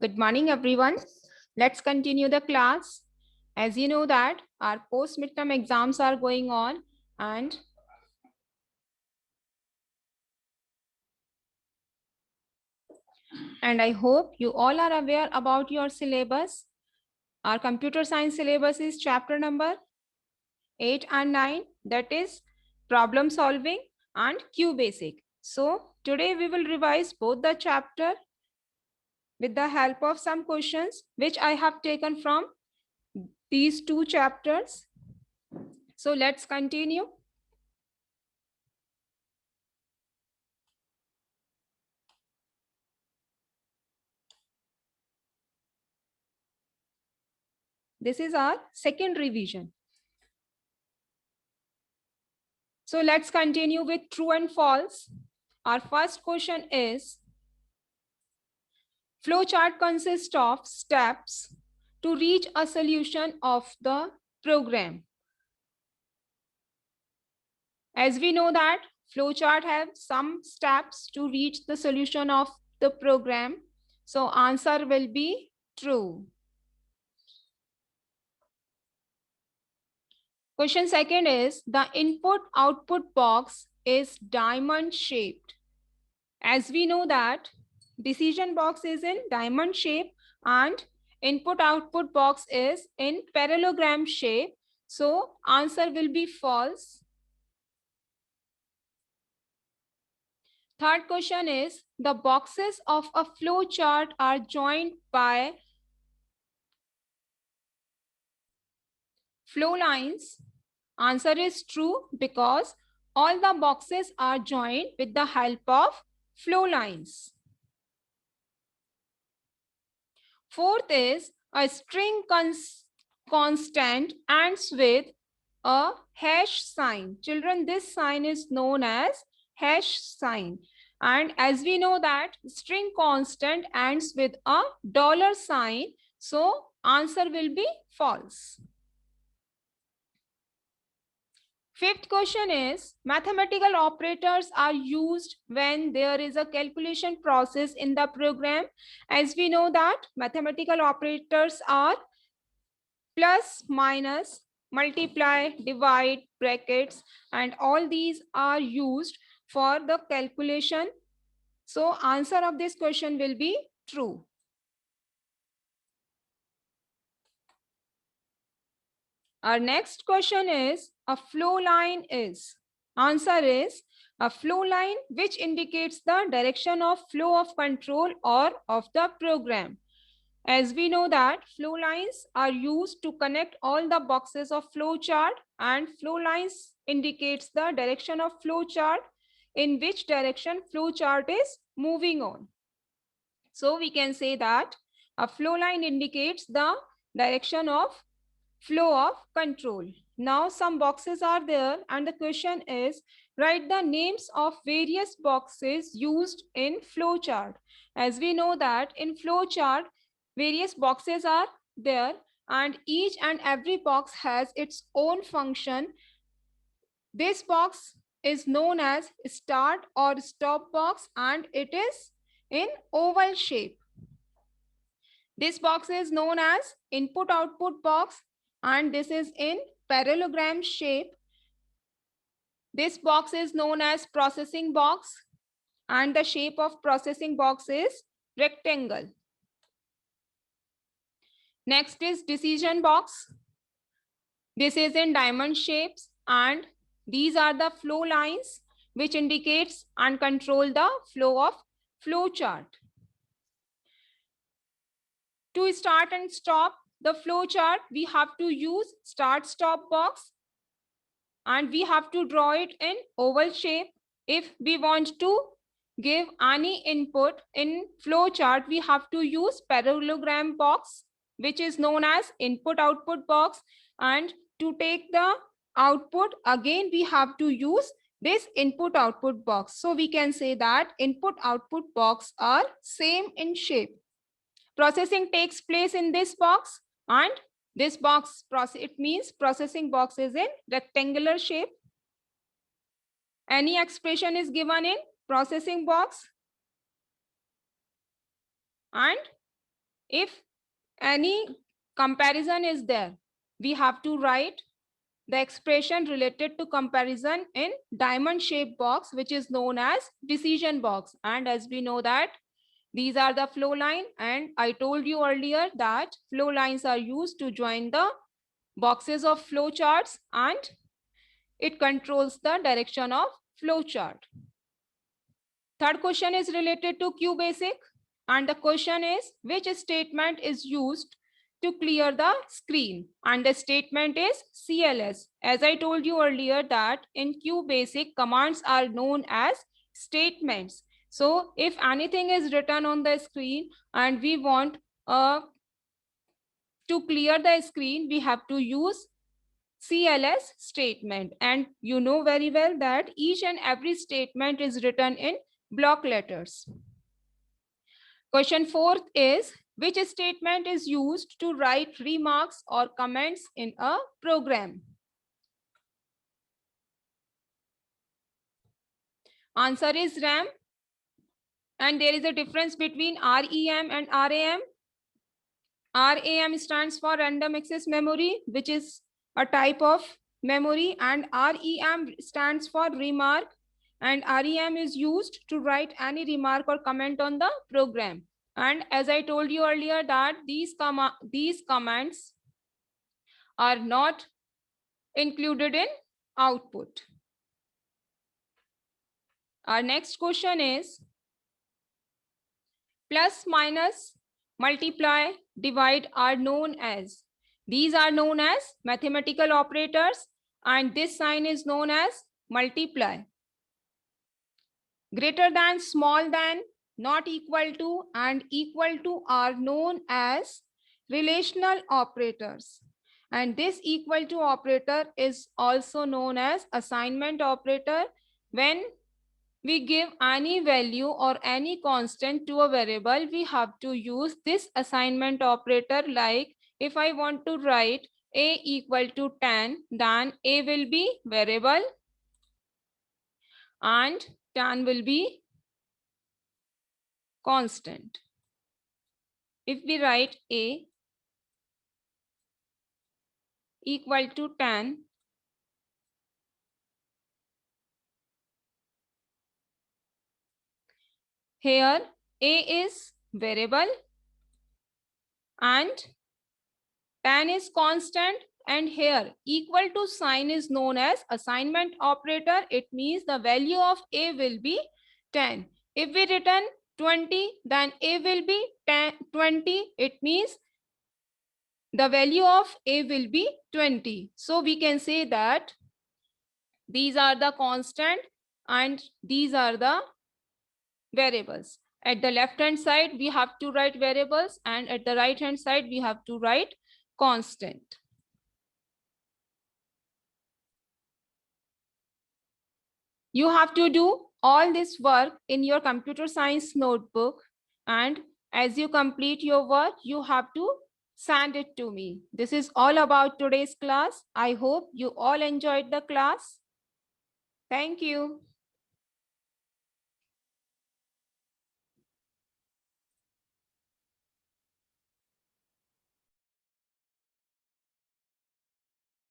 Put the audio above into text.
Good morning, everyone. Let's continue the class. As you know that our post-midterm exams are going on and I hope you all are aware about your syllabus. Our computer science syllabus is chapter number 8 and 9, that is problem solving and Q basic. So today we will revise both the chapter with the help of some questions which I have taken from these two chapters. So let's continue. This is our second revision. So let's continue with true and false. Our first question is, flowchart consists of steps to reach a solution of the program. As we know that flowchart have some steps to reach the solution of the program. So answer will be true. Question second is, the input output box is diamond shaped. As we know that decision box is in diamond shape and input output box is in parallelogram shape. So answer will be false. Third question is, the boxes of a flow chart are joined by flow lines. Answer is true because all the boxes are joined with the help of flow lines. Fourth is, a string constant ends with a hash sign. Children, this sign is known as hash sign. And as we know that string constant ends with a dollar sign, so answer will be false. Fifth question is, mathematical operators are used when there is a calculation process in the program. As we know that mathematical operators are plus, minus, multiply, divide, brackets, and all these are used for the calculation. So answer of this question will be true. Our next question is, a flow line is. Answer is, a flow line which indicates the direction of flow of control or of the program. As we know that flow lines are used to connect all the boxes of flow chart, and flow lines indicates the direction of flow chart, in which direction flow chart is moving on. So we can say that a flow line indicates the direction of flow of control. Now some boxes are there and the question is, write the names of various boxes used in flow chart. As we know that in flow chart, various boxes are there and each and every box has its own function. This box is known as start or stop box and it is in oval shape. This box is known as input output box and this is in parallelogram shape. This box is known as processing box and the shape of processing box is rectangle. Next is decision box. This is in diamond shapes and these are the flow lines which indicates and control the flow of flow chart. To start and stop the flow chart, we have to use start stop box and we have to draw it in oval shape. If we want to give any input in flow chart, we have to use parallelogram box, which is known as input output box, and to take the output again we have to use this input output box. So we can say that input output box are same in shape. Processing takes place in this box and this box, it means processing box is in rectangular shape. Any expression is given in processing box and if any comparison is there, we have to write the expression related to comparison in diamond shaped box, which is known as decision box. And as we know that these are the flow line, and I told you earlier that flow lines are used to join the boxes of flow charts and it controls the direction of flow chart. Third question is related to QBasic, and the question is which statement is used to clear the screen, and the statement is CLS. As I told you earlier that in QBasic commands are known as statements. So if anything is written on the screen and we want to clear the screen, we have to use CLS statement. And you know very well that each and every statement is written in block letters. Question 4 is which statement is used to write remarks or comments in a program? Answer is RAM. And there is a difference between REM and RAM. RAM stands for random access memory, which is a type of memory, and REM stands for remark, and REM is used to write any remark or comment on the program. And as I told you earlier that these commands are not included in output. Our next question is plus, minus, multiply, divide are known as. These are known as mathematical operators, and this sign is known as multiply. Greater than, small than, not equal to, and equal to are known as relational operators. And this equal to operator is also known as assignment operator. When we give any value or any constant to a variable, we have to use this assignment operator. Like if I want to write a equal to 10, then a will be variable and 10 will be constant. If we write a equal to 10, here a is variable and 10 is constant, and here equal to sign is known as assignment operator. It means the value of a will be 10. If we return 20, then a will be 20. It means the value of a will be 20. So we can say that these are the constant and these are the variables. At the left hand side, we have to write variables, and at the right hand side, we have to write constant. You have to do all this work in your computer science notebook, and as you complete your work, you have to send it to me. This is all about today's class. I hope you all enjoyed the class. Thank you.